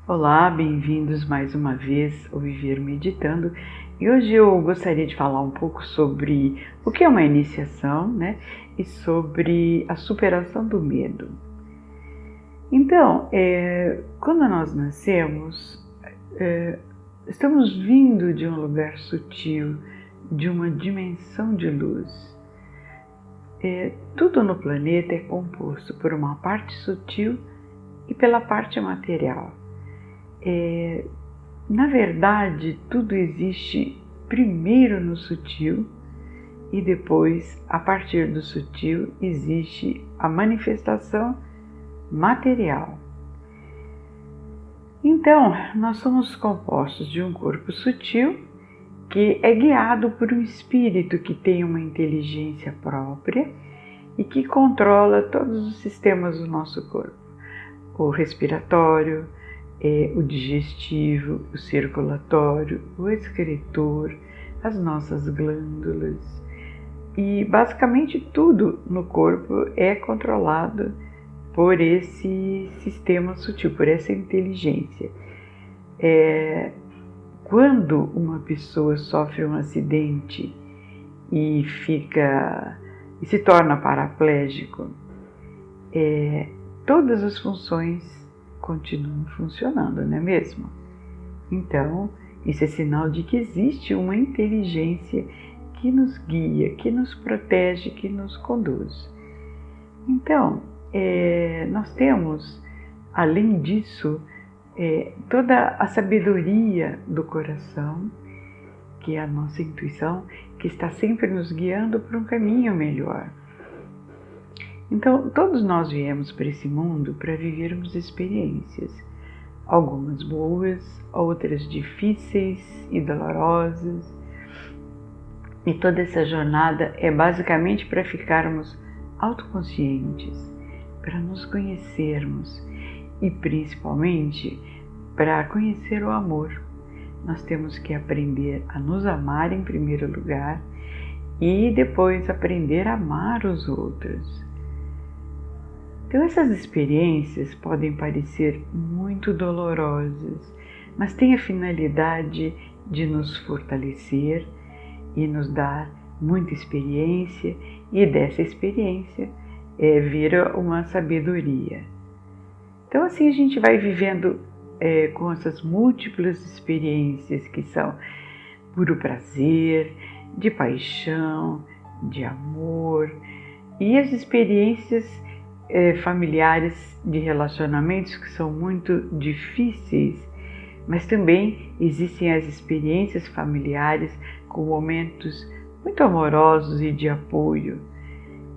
Olá, bem-vindos mais uma vez ao Viver Meditando. E hoje eu gostaria de falar um pouco sobre o que é uma iniciação, né? E sobre a superação do medo. Então, quando nós nascemos, estamos vindo de um lugar sutil, de uma dimensão de luz. Tudo no planeta é composto por uma parte sutil e pela parte material. Na verdade, tudo existe primeiro no sutil e depois, a partir do sutil, existe a manifestação material. Então, nós somos compostos de um corpo sutil que é guiado por um espírito que tem uma inteligência própria e que controla todos os sistemas do nosso corpo, o respiratório, o digestivo, o circulatório, o excretor, as nossas glândulas. E basicamente tudo no corpo é controlado por esse sistema sutil, por essa inteligência. Quando uma pessoa sofre um acidente e se torna paraplégico, todas as funções continuam funcionando, não é mesmo? Então, isso é sinal de que existe uma inteligência que nos guia, que nos protege, que nos conduz. Então, nós temos, além disso, toda a sabedoria do coração, que é a nossa intuição, que está sempre nos guiando para um caminho melhor. Então, todos nós viemos para esse mundo para vivermos experiências, algumas boas, outras difíceis e dolorosas. E toda essa jornada é basicamente para ficarmos autoconscientes, para nos conhecermos e principalmente para conhecer o amor. Nós temos que aprender a nos amar em primeiro lugar e depois aprender a amar os outros. Então, essas experiências podem parecer muito dolorosas, mas têm a finalidade de nos fortalecer e nos dar muita experiência, e dessa experiência vira uma sabedoria. Então, assim a gente vai vivendo com essas múltiplas experiências que são puro prazer, de paixão, de amor, e as experiências familiares de relacionamentos que são muito difíceis, mas também existem as experiências familiares com momentos muito amorosos e de apoio.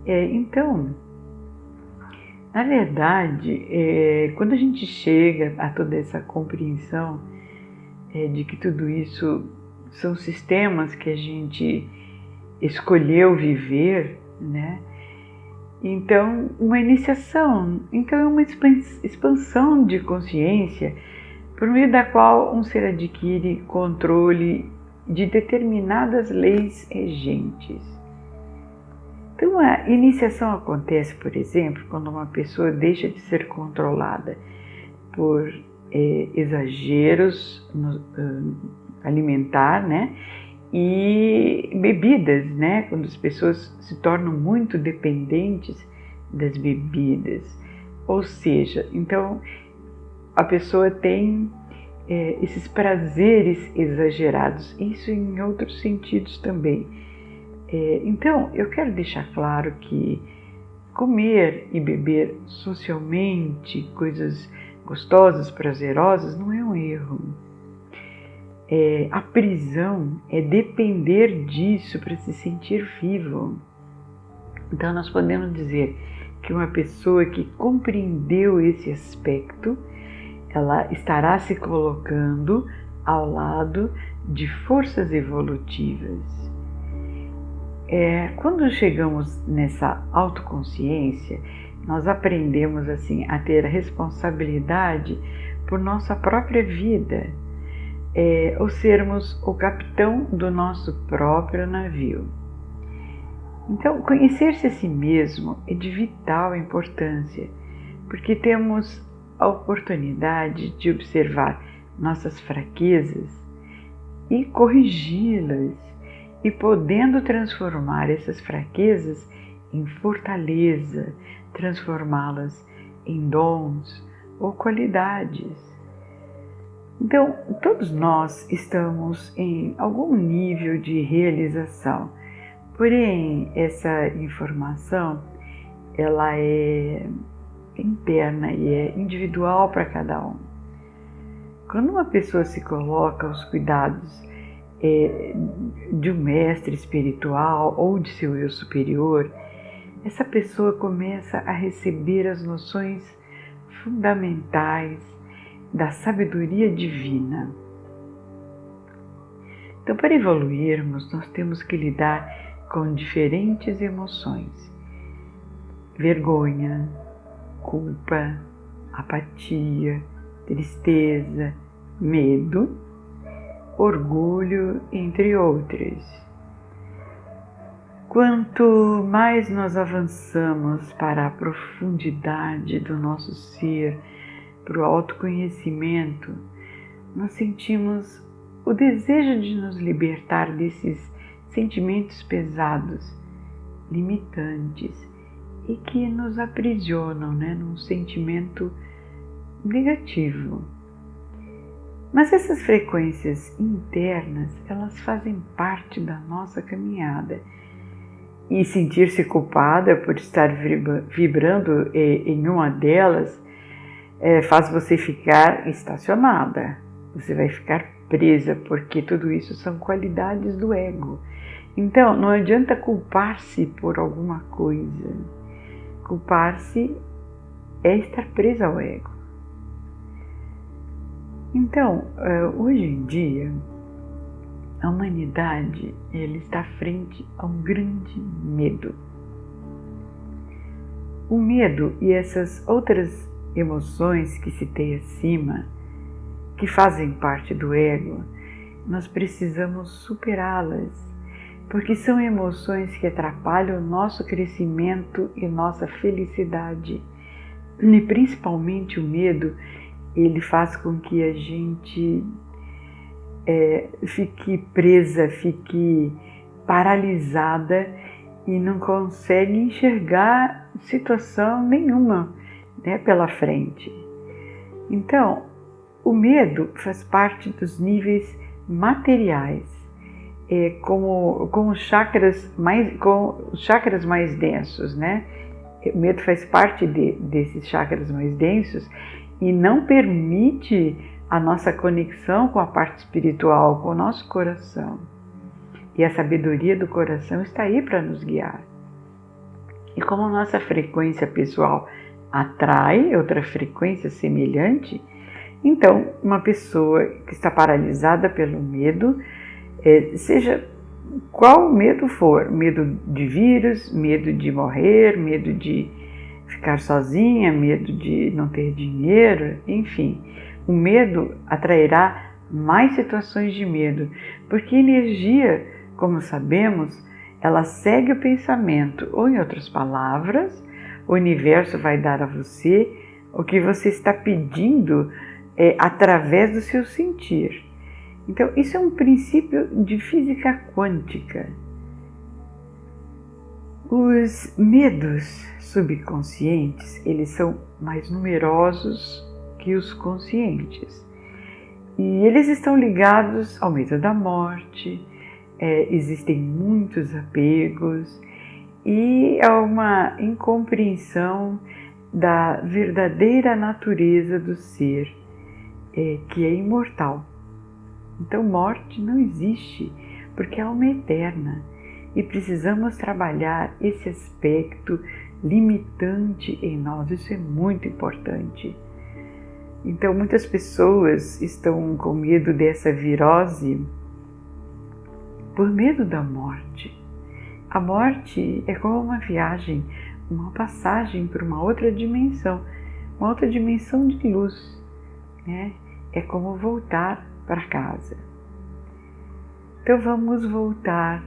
Então, na verdade, quando a gente chega a toda essa compreensão de que tudo isso são sistemas que a gente escolheu viver, né? Então, uma iniciação, então é uma expansão de consciência por meio da qual um ser adquire controle de determinadas leis regentes. Então, a iniciação acontece, por exemplo, quando uma pessoa deixa de ser controlada por exageros alimentar, né? E bebidas, né? Quando as pessoas se tornam muito dependentes das bebidas. Ou seja, então a pessoa tem esses prazeres exagerados, isso em outros sentidos também. Então, eu quero deixar claro que comer e beber socialmente coisas gostosas, prazerosas, não é um erro. A prisão é depender disso para se sentir vivo. Então, nós podemos dizer que uma pessoa que compreendeu esse aspecto, ela estará se colocando ao lado de forças evolutivas. Quando chegamos nessa autoconsciência, nós aprendemos assim a ter a responsabilidade por nossa própria vida, ou sermos o capitão do nosso próprio navio. Então, conhecer-se a si mesmo é de vital importância, porque temos a oportunidade de observar nossas fraquezas e corrigi-las, e podendo transformar essas fraquezas em fortaleza, transformá-las em dons ou qualidades. Então, todos nós estamos em algum nível de realização, porém essa informação ela é interna e é individual para cada um. Quando uma pessoa se coloca aos cuidados de um mestre espiritual ou de seu eu superior, essa pessoa começa a receber as noções fundamentais da sabedoria divina. Então, para evoluirmos, nós temos que lidar com diferentes emoções: vergonha, culpa, apatia, tristeza, medo, orgulho, entre outras. Quanto mais nós avançamos para a profundidade do nosso ser, para o autoconhecimento, nós sentimos o desejo de nos libertar desses sentimentos pesados, limitantes e que nos aprisionam, num sentimento negativo. Mas essas frequências internas, elas fazem parte da nossa caminhada. E sentir-se culpada por estar vibrando em uma delas faz você ficar estacionada. Você vai ficar presa, porque tudo isso são qualidades do ego. Então, não adianta culpar-se por alguma coisa. Culpar-se é estar presa ao ego. Então, hoje em dia, a humanidade está frente a um grande medo. O medo e essas outras emoções que citei acima, que fazem parte do ego, nós precisamos superá-las, porque são emoções que atrapalham o nosso crescimento e nossa felicidade. E principalmente o medo, ele faz com que a gente fique presa, fique paralisada e não consegue enxergar situação nenhuma pela frente. Então, o medo faz parte dos níveis materiais, com os chakras mais densos, O medo faz parte desses chakras mais densos e não permite a nossa conexão com a parte espiritual, com o nosso coração. E a sabedoria do coração está aí para nos guiar. E como a nossa frequência pessoal atrai outra frequência semelhante, então uma pessoa que está paralisada pelo medo, seja qual medo for, medo de vírus, medo de morrer, medo de ficar sozinha, medo de não ter dinheiro, enfim, o medo atrairá mais situações de medo, porque energia, como sabemos, ela segue o pensamento, ou em outras palavras, o universo vai dar a você o que você está pedindo através do seu sentir. Então, isso é um princípio de física quântica. Os medos subconscientes, eles são mais numerosos que os conscientes. E eles estão ligados ao medo da morte, existem muitos apegos e a uma incompreensão da verdadeira natureza do ser, que é imortal. Então, morte não existe, porque é alma eterna. E precisamos trabalhar esse aspecto limitante em nós, isso é muito importante. Então, muitas pessoas estão com medo dessa virose por medo da morte. A morte é como uma viagem, uma passagem para uma outra dimensão de luz, É como voltar para casa. Então, vamos voltar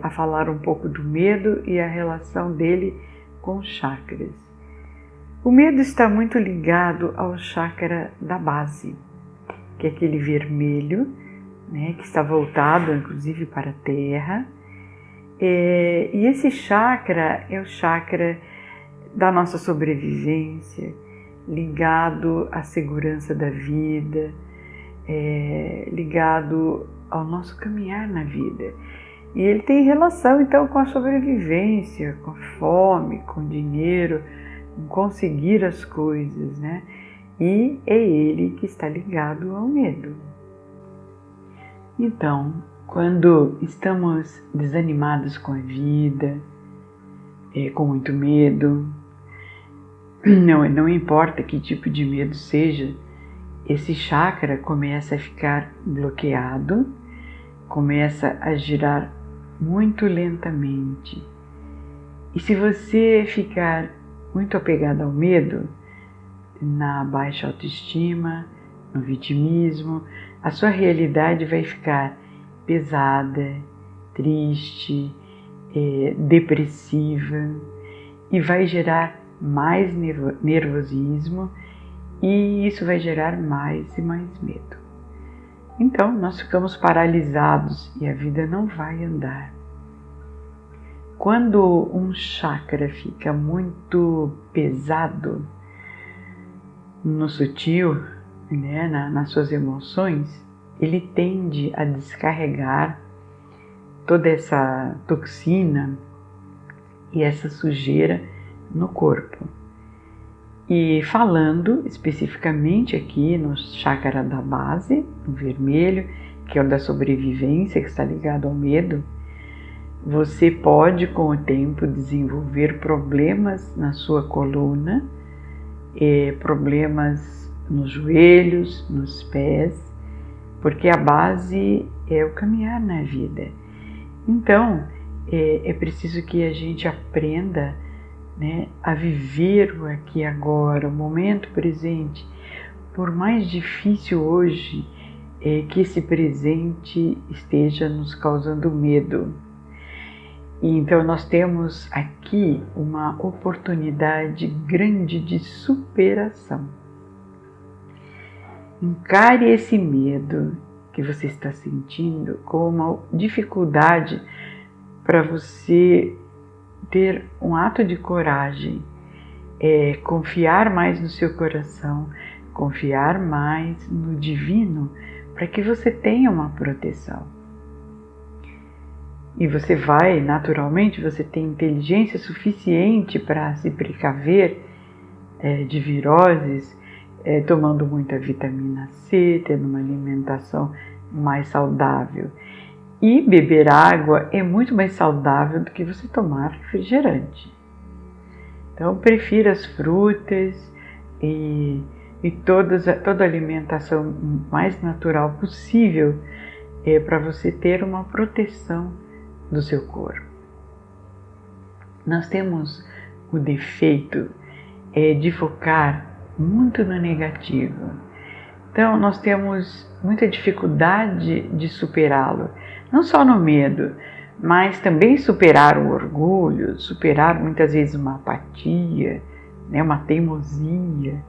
a falar um pouco do medo e a relação dele com os chakras. O medo está muito ligado ao chakra da base, que é aquele vermelho, né, que está voltado inclusive para a terra. E esse chakra é o chakra da nossa sobrevivência, ligado à segurança da vida, ligado ao nosso caminhar na vida. E ele tem relação então com a sobrevivência, com a fome, com o dinheiro, com conseguir as coisas, né? E é ele que está ligado ao medo. Então, quando estamos desanimados com a vida, com muito medo, não importa que tipo de medo seja, esse chakra começa a ficar bloqueado, começa a girar muito lentamente. E se você ficar muito apegado ao medo, na baixa autoestima, no vitimismo, a sua realidade vai ficar pesada, triste, depressiva e vai gerar mais nervosismo e isso vai gerar mais e mais medo. Então nós ficamos paralisados e a vida não vai andar. Quando um chakra fica muito pesado no sutil, né, nas suas emoções, ele tende a descarregar toda essa toxina e essa sujeira no corpo. E falando especificamente aqui no chakra da base, no vermelho, que é o da sobrevivência, que está ligado ao medo, você pode com o tempo desenvolver problemas na sua coluna, problemas nos joelhos, nos pés, porque a base é o caminhar na vida. Então, é preciso que a gente aprenda, né, a viver o aqui e agora, o momento presente. Por mais difícil hoje que esse presente esteja nos causando medo. E então nós temos aqui uma oportunidade grande de superação. Encare esse medo que você está sentindo como uma dificuldade para você ter um ato de coragem, confiar mais no seu coração, confiar mais no divino, para que você tenha uma proteção. E você vai, naturalmente, você tem inteligência suficiente para se precaver de viroses, tomando muita vitamina C, tendo uma alimentação mais saudável. E beber água é muito mais saudável do que você tomar refrigerante. Então, prefira as frutas e toda a alimentação mais natural possível para você ter uma proteção do seu corpo. Nós temos o defeito de focar muito no negativo. Então, nós temos muita dificuldade de superá-lo, não só no medo, mas também superar o orgulho, superar muitas vezes uma apatia, né, uma teimosia.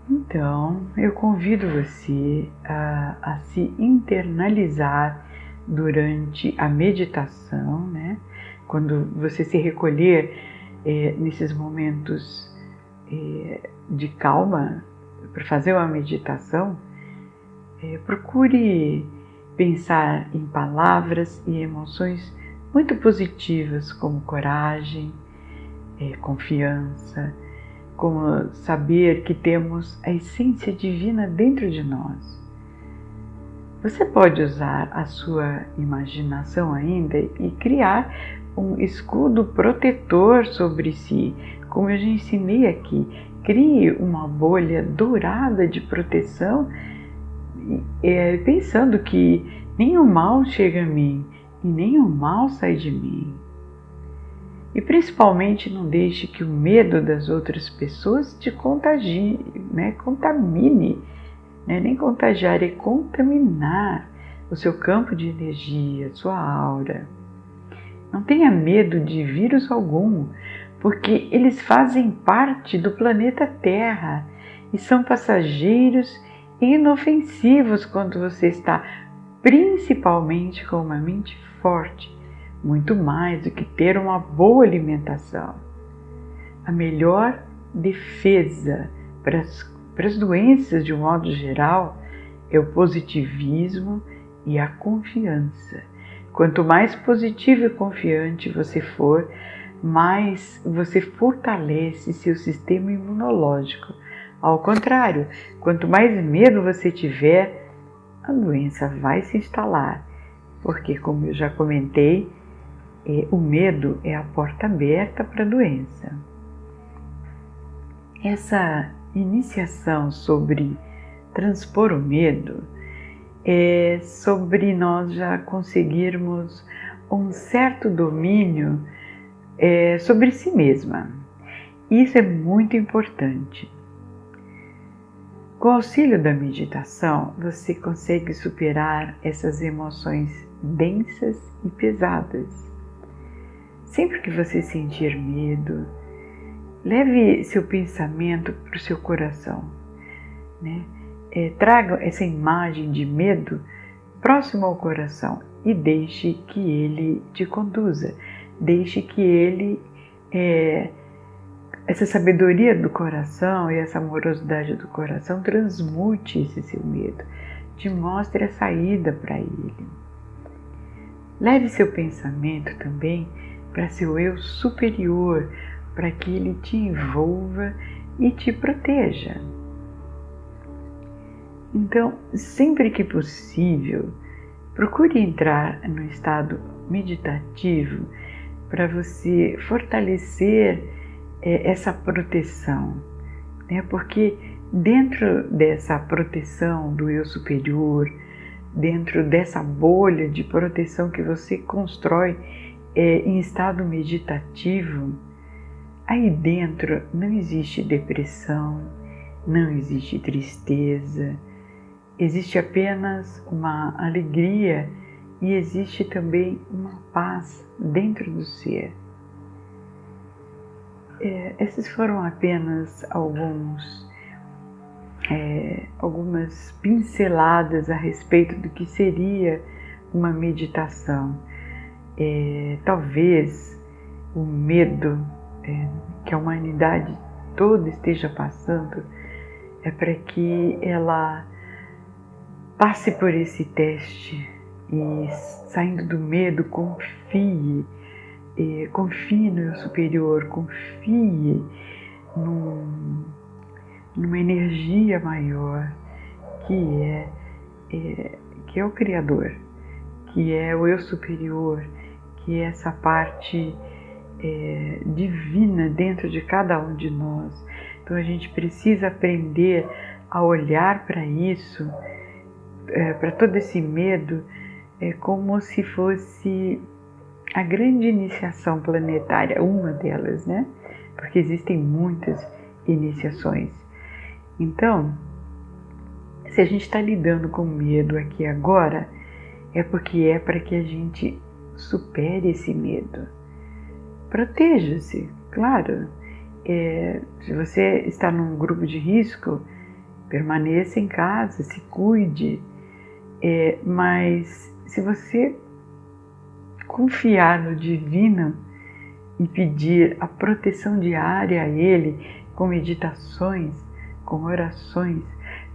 Então, eu convido você a se internalizar durante a meditação, né? Quando você se recolher nesses momentos de calma para fazer uma meditação, procure pensar em palavras e emoções muito positivas, como coragem, confiança, como saber que temos a essência divina dentro de nós. Você pode usar a sua imaginação ainda e criar um escudo protetor sobre si, como eu já ensinei aqui. Crie uma bolha dourada de proteção, pensando que nenhum mal chega a mim e nenhum mal sai de mim. E principalmente não deixe que o medo das outras pessoas te contagie, né? Contamine. Nem contagiar, é contaminar o seu campo de energia, sua aura. Não tenha medo de vírus algum, porque eles fazem parte do planeta Terra e são passageiros e inofensivos quando você está principalmente com uma mente forte, muito mais do que ter uma boa alimentação. A melhor defesa para as doenças de um modo geral é o positivismo e a confiança. Quanto mais positivo e confiante você for, mais você fortalece seu sistema imunológico. Ao contrário, quanto mais medo você tiver, a doença vai se instalar, porque, como eu já comentei, o medo é a porta aberta para a doença. Essa iniciação sobre transpor o medo é sobre nós já conseguirmos um certo domínio sobre si mesma. Isso é muito importante. Com o auxílio da meditação, você consegue superar essas emoções densas e pesadas. Sempre que você sentir medo, leve seu pensamento para o seu coração, né? Traga essa imagem de medo próximo ao coração e deixe que ele te conduza. Deixe que ele, essa sabedoria do coração e essa amorosidade do coração transmute esse seu medo, te mostre a saída para ele. Leve seu pensamento também para seu eu superior, para que ele te envolva e te proteja. Então, sempre que possível, procure entrar no estado meditativo para você fortalecer essa proteção, né? Porque dentro dessa proteção do eu superior, dentro dessa bolha de proteção que você constrói em estado meditativo, aí dentro não existe depressão, não existe tristeza, existe apenas uma alegria e existe também uma paz dentro do ser. Esses foram apenas algumas pinceladas a respeito do que seria uma meditação. Talvez o medo que a humanidade toda esteja passando é para que ela passe por esse teste e, saindo do medo, confie no eu superior, confie numa energia maior que é o Criador, que é o eu superior, que é essa parte divina dentro de cada um de nós. Então a gente precisa aprender a olhar para isso, para todo esse medo, como se fosse a grande iniciação planetária, uma delas, né? Porque existem muitas iniciações. Então, se a gente está lidando com medo aqui agora, é porque é para que a gente supere esse medo. Proteja-se, claro. Se você está num grupo de risco, permaneça em casa, se cuide. Mas se você confiar no divino e pedir a proteção diária a ele, com meditações, com orações,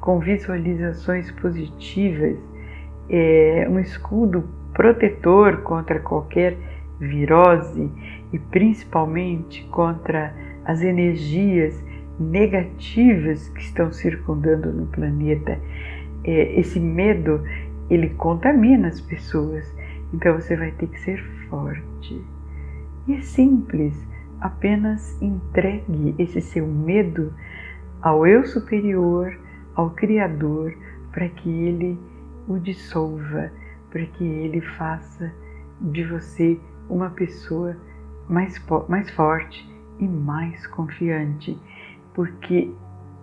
com visualizações positivas, um escudo protetor contra qualquer virose e principalmente contra as energias negativas que estão circundando no planeta. Esse medo, ele contamina as pessoas, então você vai ter que ser forte. E é simples, apenas entregue esse seu medo ao eu superior, ao Criador, para que ele o dissolva, para que ele faça de você uma pessoa mais forte e mais confiante, porque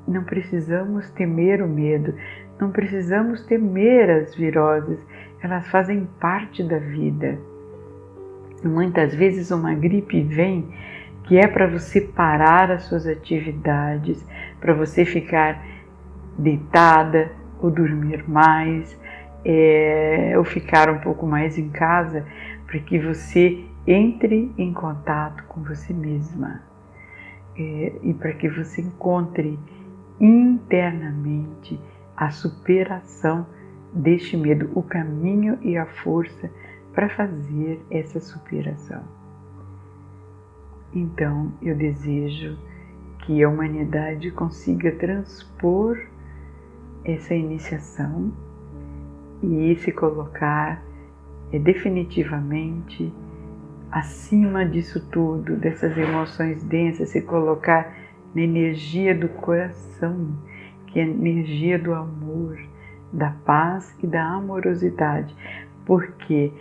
não precisamos temer o medo, não precisamos temer as viroses, elas fazem parte da vida. Muitas vezes uma gripe vem que é para você parar as suas atividades, para você ficar deitada ou dormir mais, ou ficar um pouco mais em casa, para que você entre em contato com você mesma e para que você encontre internamente a superação deste medo, o caminho e a força para fazer essa superação. Então, eu desejo que a humanidade consiga transpor essa iniciação e se colocar definitivamente acima disso tudo, dessas emoções densas, se colocar na energia do coração, que é a energia do amor, da paz e da amorosidade, porque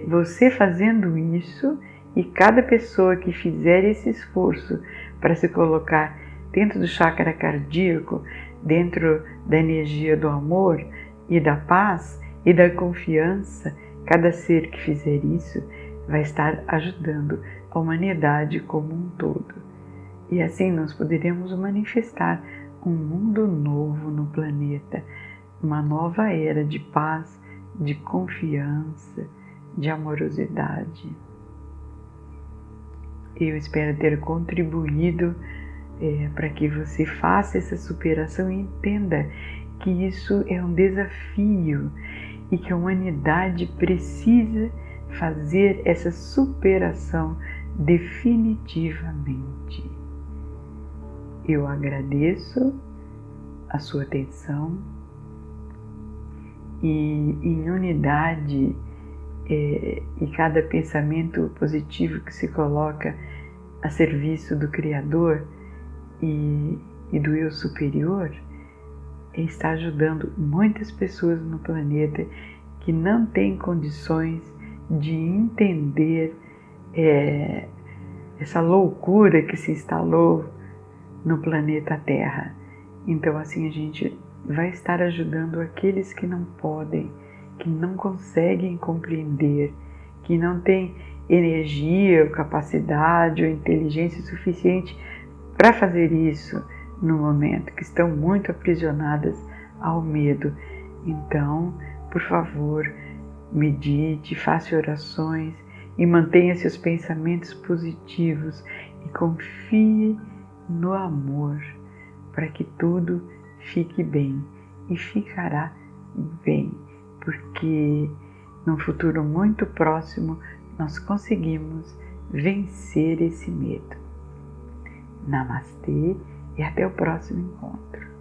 você fazendo isso e cada pessoa que fizer esse esforço para se colocar dentro do chakra cardíaco, dentro da energia do amor e da paz e da confiança, cada ser que fizer isso vai estar ajudando a humanidade como um todo. E assim nós poderemos manifestar um mundo novo no planeta, uma nova era de paz, de confiança, de amorosidade. Eu espero ter contribuído para que você faça essa superação e entenda que isso é um desafio e que a humanidade precisa fazer essa superação definitivamente. Eu agradeço a sua atenção e em unidade e cada pensamento positivo que se coloca a serviço do Criador e do Eu Superior está ajudando muitas pessoas no planeta que não têm condições de entender essa loucura que se instalou no planeta Terra. Então assim a gente vai estar ajudando aqueles que não podem, que não conseguem compreender, que não têm energia, ou capacidade ou inteligência suficiente para fazer isso no momento, que estão muito aprisionadas ao medo. Então, por favor, medite, faça orações e mantenha seus pensamentos positivos e confie no amor para que tudo fique bem e ficará bem, porque num futuro muito próximo nós conseguimos vencer esse medo. Namastê e até o próximo encontro.